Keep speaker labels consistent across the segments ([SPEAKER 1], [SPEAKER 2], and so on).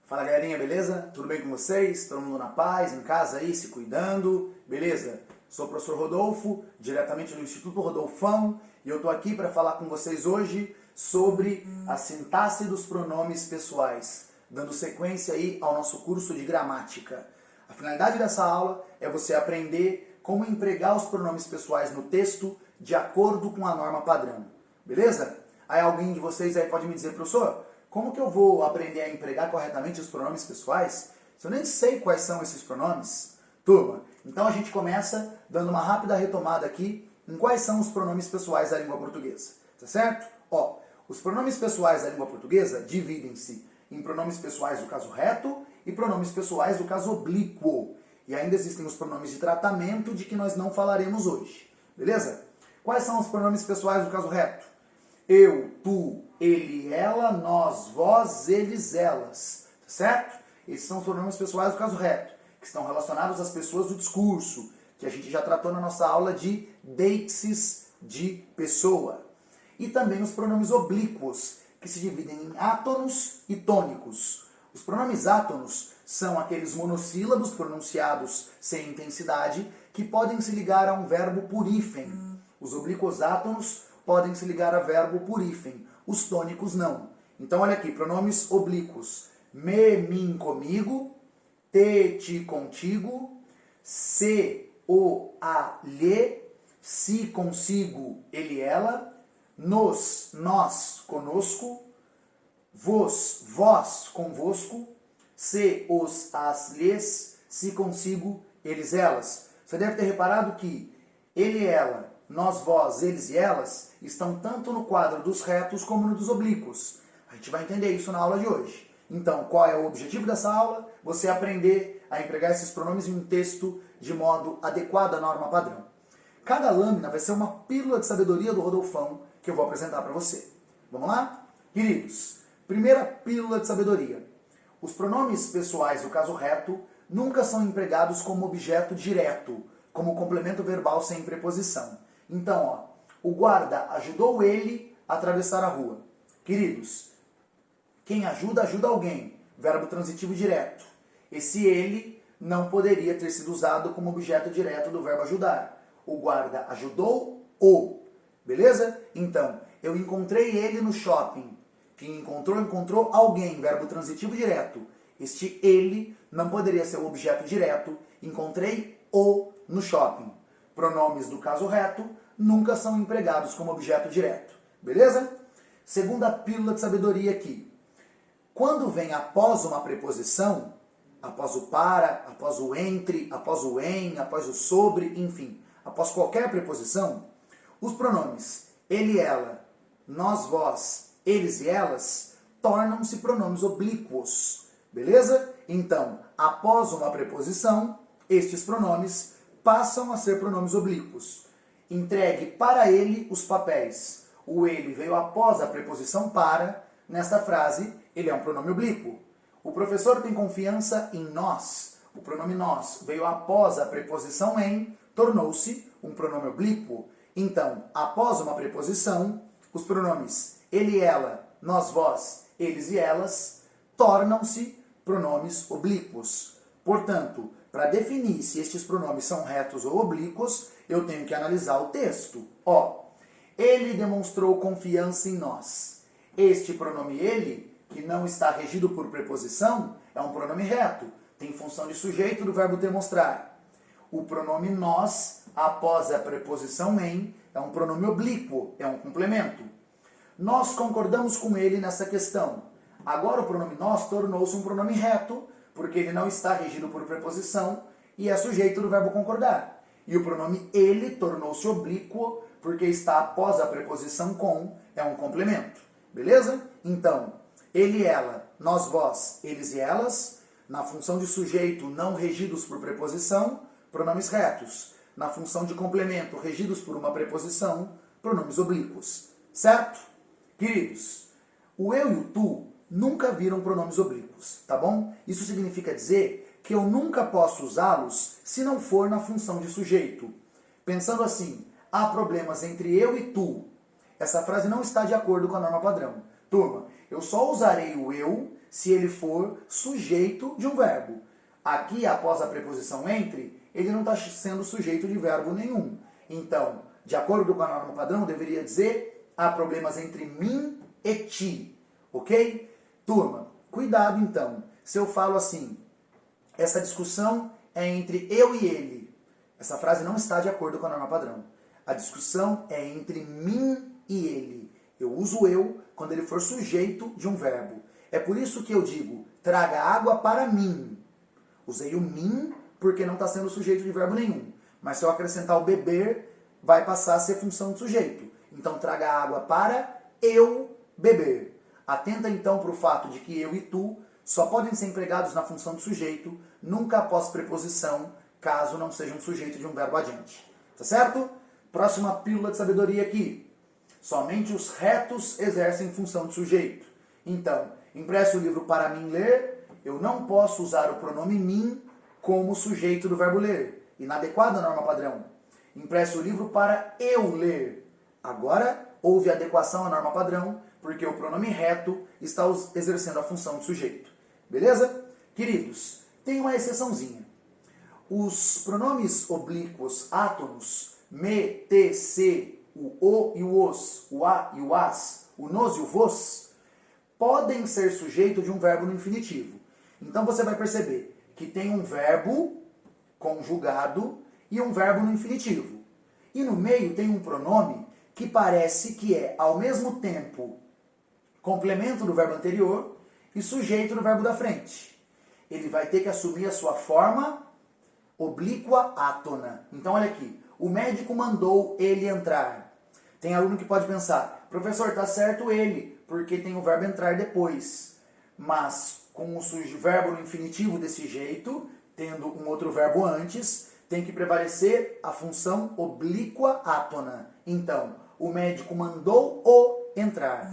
[SPEAKER 1] Fala galerinha, beleza? Tudo bem com vocês? Todo mundo na paz, em casa aí, se cuidando, beleza? Sou o professor Rodolfo, diretamente do Instituto Rodolfão, e eu tô aqui para falar com vocês hoje sobre a sintaxe dos pronomes pessoais, dando sequência aí ao nosso curso de gramática. A finalidade dessa aula é você aprender como empregar os pronomes pessoais no texto de acordo com a norma padrão, beleza? Aí alguém de vocês aí pode me dizer, professor, como que eu vou aprender a empregar corretamente os pronomes pessoais se eu nem sei quais são esses pronomes? Turma, então a gente começa dando uma rápida retomada aqui em quais são os pronomes pessoais da língua portuguesa, tá certo? Ó, os pronomes pessoais da língua portuguesa dividem-se em pronomes pessoais do caso reto e pronomes pessoais do caso oblíquo. E ainda existem os pronomes de tratamento de que nós não falaremos hoje, beleza? Quais são os pronomes pessoais do caso reto? Eu, tu, ele, ela, nós, vós, eles, elas, tá certo? Esses são os pronomes pessoais do caso reto, que estão relacionados às pessoas do discurso, que a gente já tratou na nossa aula de deixes de pessoa. E também os pronomes oblíquos, que se dividem em átonos e tônicos. Os pronomes átonos são aqueles monossílabos pronunciados sem intensidade que podem se ligar a um verbo por hífen. Os oblíquos átonos podem se ligar a verbo por hífen, os tônicos não. Então olha aqui, pronomes oblíquos. Me, mim, comigo, te, ti, contigo, se, o, a, lhe, si, consigo, ele, ela, nos, nós, conosco, vos, vós, convosco, se, os, as, lhes, si, consigo, eles, elas. Você deve ter reparado que ele, ela, nós, vós, eles e elas estão tanto no quadro dos retos como no dos oblíquos. A gente vai entender isso na aula de hoje. Então, qual é o objetivo dessa aula? Você aprender a empregar esses pronomes em um texto de modo adequado à norma padrão. Cada lâmina vai ser uma pílula de sabedoria do Rodolfão que eu vou apresentar para você. Vamos lá? Queridos, primeira pílula de sabedoria. Os pronomes pessoais do caso reto nunca são empregados como objeto direto, como complemento verbal sem preposição. Então, ó, o guarda ajudou ele a atravessar a rua. Queridos, quem ajuda, ajuda alguém. Verbo transitivo direto. Esse ele não poderia ter sido usado como objeto direto do verbo ajudar. O guarda ajudou o. Beleza? Então, eu encontrei ele no shopping. Quem encontrou, encontrou alguém. Verbo transitivo direto. Este ele não poderia ser o objeto direto. Encontrei o no shopping. Pronomes do caso reto nunca são empregados como objeto direto. Beleza? Segunda pílula de sabedoria aqui. Quando vem após uma preposição, após o para, após o entre, após o em, após o sobre, enfim, após qualquer preposição, os pronomes ele, ela, nós, vós, eles e elas tornam-se pronomes oblíquos. Beleza? Então, após uma preposição, estes pronomes passam a ser pronomes oblíquos. Entregue para ele os papéis. O ele veio após a preposição para. Nesta frase, ele é um pronome oblíquo. O professor tem confiança em nós. O pronome nós veio após a preposição em, tornou-se um pronome oblíquo. Então, após uma preposição, os pronomes ele, ela, nós, vós, eles e elas tornam-se pronomes oblíquos. Portanto, para definir se estes pronomes são retos ou oblíquos, eu tenho que analisar o texto. Ó, ele demonstrou confiança em nós. Este pronome ele, que não está regido por preposição, é um pronome reto. Tem função de sujeito do verbo demonstrar. O pronome nós, após a preposição em, é um pronome oblíquo, é um complemento. Nós concordamos com ele nessa questão. Agora o pronome nós tornou-se um pronome reto, porque ele não está regido por preposição e é sujeito do verbo concordar. E o pronome ele tornou-se oblíquo, porque está após a preposição com, é um complemento. Beleza? Então, ele, ela, nós, vós, eles e elas, na função de sujeito não regidos por preposição, pronomes retos. Na função de complemento regidos por uma preposição, pronomes oblíquos. Certo? Queridos, o eu e o tu nunca viram pronomes oblíquos, tá bom? Isso significa dizer que eu nunca posso usá-los se não for na função de sujeito. Pensando assim, há problemas entre eu e tu. Essa frase não está de acordo com a norma padrão. Turma, eu só usarei o eu se ele for sujeito de um verbo. Aqui, após a preposição entre, ele não está sendo sujeito de verbo nenhum. Então, de acordo com a norma padrão, eu deveria dizer: há problemas entre mim e ti. Ok? Turma, cuidado então. Se eu falo assim, essa discussão é entre eu e ele. Essa frase não está de acordo com a norma padrão. A discussão é entre mim e ele. Eu uso eu quando ele for sujeito de um verbo. É por isso que eu digo: traga água para mim. Usei o mim porque não está sendo sujeito de verbo nenhum. Mas se eu acrescentar o beber, vai passar a ser função de sujeito. Então, traga água para eu beber. Atenta então para o fato de que eu e tu só podem ser empregados na função de sujeito, nunca após preposição, caso não seja um sujeito de um verbo adiante. Tá certo? Próxima pílula de sabedoria aqui. Somente os retos exercem função de sujeito. Então, empreste o livro para mim ler. Eu não posso usar o pronome mim como sujeito do verbo ler. Inadequada a norma padrão. Empreste o livro para eu ler. Agora, houve adequação à norma padrão, porque o pronome reto está exercendo a função de sujeito. Beleza? Queridos, tem uma exceçãozinha. Os pronomes oblíquos átonos, me, te, se, o e o os, o a e o as, o nos e o vos, podem ser sujeito de um verbo no infinitivo. Então você vai perceber que tem um verbo conjugado e um verbo no infinitivo. E no meio tem um pronome que parece que é, ao mesmo tempo, complemento do verbo anterior e sujeito do verbo da frente. Ele vai ter que assumir a sua forma oblíqua átona. Então, olha aqui. O médico mandou ele entrar. Tem aluno que pode pensar: professor, está certo ele, porque tem o verbo entrar depois. Mas, com o verbo no infinitivo desse jeito, tendo um outro verbo antes, tem que prevalecer a função oblíqua átona. Então, o médico mandou o entrar.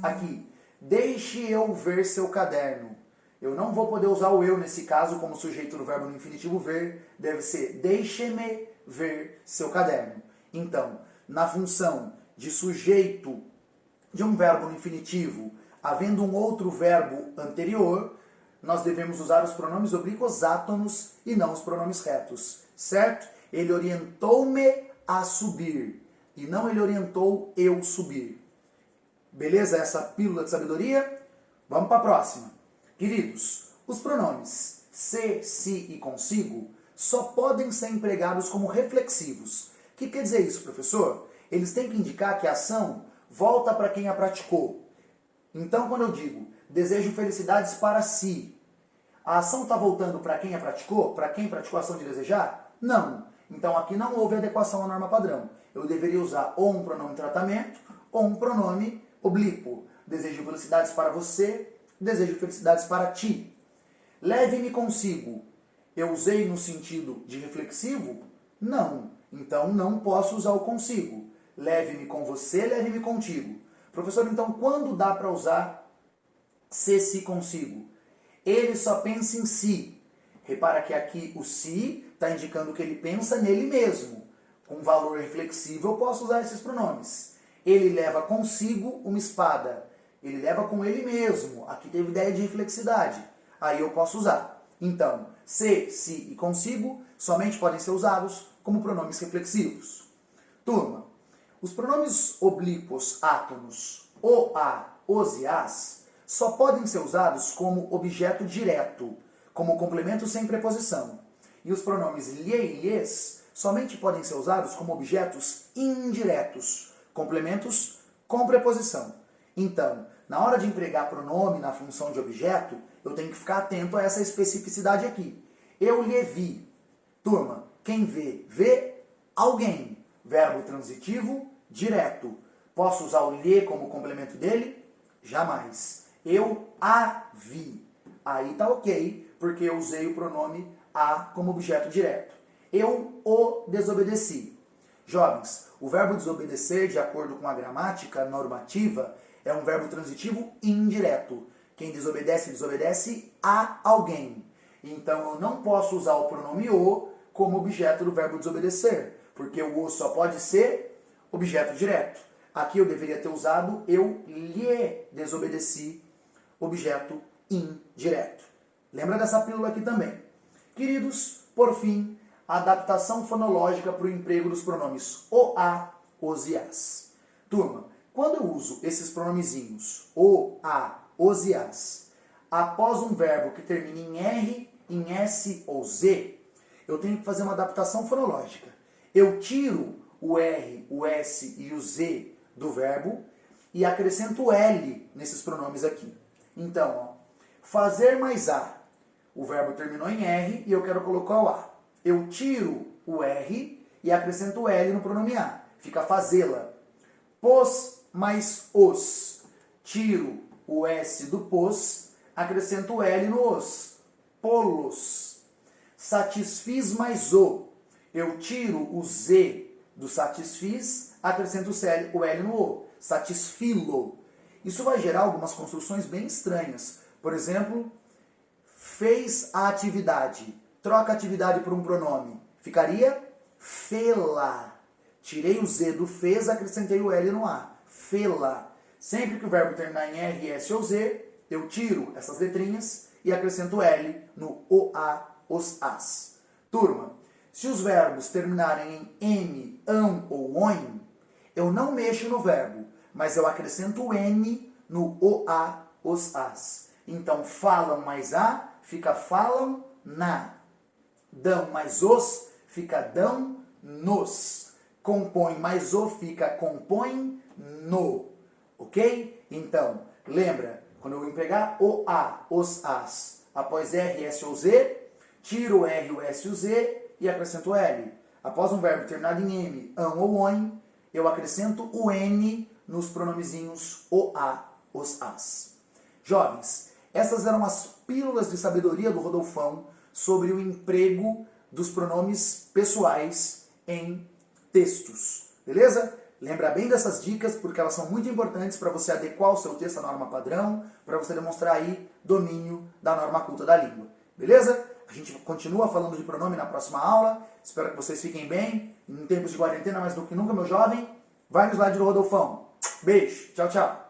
[SPEAKER 1] Aqui, deixe eu ver seu caderno. Eu não vou poder usar o eu nesse caso como sujeito do verbo no infinitivo ver. Deve ser deixe-me ver seu caderno. Então, na função de sujeito de um verbo no infinitivo, havendo um outro verbo anterior, nós devemos usar os pronomes oblíquos átonos e não os pronomes retos. Certo? Ele orientou-me a subir. E não ele orientou eu subir. Beleza essa pílula de sabedoria? Vamos para a próxima. Queridos, os pronomes se, si e consigo só podem ser empregados como reflexivos. O que quer dizer isso, professor? Eles têm que indicar que a ação volta para quem a praticou. Então, quando eu digo desejo felicidades para si, a ação está voltando para quem a praticou? Para quem praticou a ação de desejar? Não. Então, aqui não houve adequação à norma padrão. Eu deveria usar ou um pronome tratamento ou um pronome oblíquo. Desejo felicidades para você, desejo felicidades para ti. Leve-me consigo. Eu usei no sentido de reflexivo? Não. Então não posso usar o consigo. Leve-me com você, leve-me contigo. Professor, então quando dá para usar se consigo? Ele só pensa em si. Repara que aqui o si está indicando que ele pensa nele mesmo. Com valor reflexivo eu posso usar esses pronomes. Ele leva consigo uma espada. Ele leva com ele mesmo. Aqui teve ideia de reflexidade. Aí eu posso usar. Então, se, si e consigo somente podem ser usados como pronomes reflexivos. Turma, os pronomes oblíquos átonos, o, a, os e as, só podem ser usados como objeto direto, como complemento sem preposição. E os pronomes lhe e lhes somente podem ser usados como objetos indiretos, complementos com preposição. Então, na hora de empregar pronome na função de objeto, eu tenho que ficar atento a essa especificidade aqui. Eu lhe vi. Turma, quem vê, vê alguém. Verbo transitivo, direto. Posso usar o lhe como complemento dele? Jamais. Eu a vi. Aí tá ok, porque eu usei o pronome a como objeto direto. Eu o desobedeci. Jovens, o verbo desobedecer, de acordo com a gramática normativa, é um verbo transitivo indireto. Quem desobedece, desobedece a alguém. Então, eu não posso usar o pronome o como objeto do verbo desobedecer, porque o o só pode ser objeto direto. Aqui eu deveria ter usado eu lhe desobedeci, objeto indireto. Lembra dessa pílula aqui também. Queridos, por fim, a adaptação fonológica para o emprego dos pronomes o, a, os e as. Turma, quando eu uso esses pronomezinhos o, a, os e as após um verbo que termina em R, em S ou Z, eu tenho que fazer uma adaptação fonológica. Eu tiro o R, o S e o Z do verbo e acrescento o L nesses pronomes aqui. Então, ó, fazer mais A. O verbo terminou em R e eu quero colocar o A. Eu tiro o R e acrescento o L no pronome A. Fica fazê-la. Pôs mais os. Tiro o S do pôs, acrescento o L no os. Pô-los. Satisfiz mais o. Eu tiro o Z do satisfiz, acrescento o L no o. Satisfilo. Isso vai gerar algumas construções bem estranhas. Por exemplo, fez a atividade. Troca a atividade por um pronome. Ficaria fê-la. Tirei o Z do fez, acrescentei o L no A. Fê-la. Sempre que o verbo terminar em R, S ou Z, eu tiro essas letrinhas e acrescento L no o, a, os, as. Turma, se os verbos terminarem em M, ão ou oin, eu não mexo no verbo, mas eu acrescento o N no o, a, os, as. Então, falam mais a, fica falam na. Dão mais os, fica dão nos. Compõe mais o, fica compõe no. Ok? Então, lembra, quando eu empregar o, a, os, as, após R, S ou Z, tiro o R, o S e o Z e acrescento o L. Após um verbo terminado em M, ão ou oin, eu acrescento o N nos pronomezinhos o, a, os, as. Jovens, essas eram as pílulas de sabedoria do Rodolfão sobre o emprego dos pronomes pessoais em textos. Beleza? Lembra bem dessas dicas, porque elas são muito importantes para você adequar o seu texto à norma padrão, para você demonstrar aí domínio da norma culta da língua. Beleza? A gente continua falando de pronome na próxima aula. Espero que vocês fiquem bem. Em tempos de quarentena, mais do que nunca, meu jovem, vai no slide do Rodolfão. Beijo. Tchau, tchau.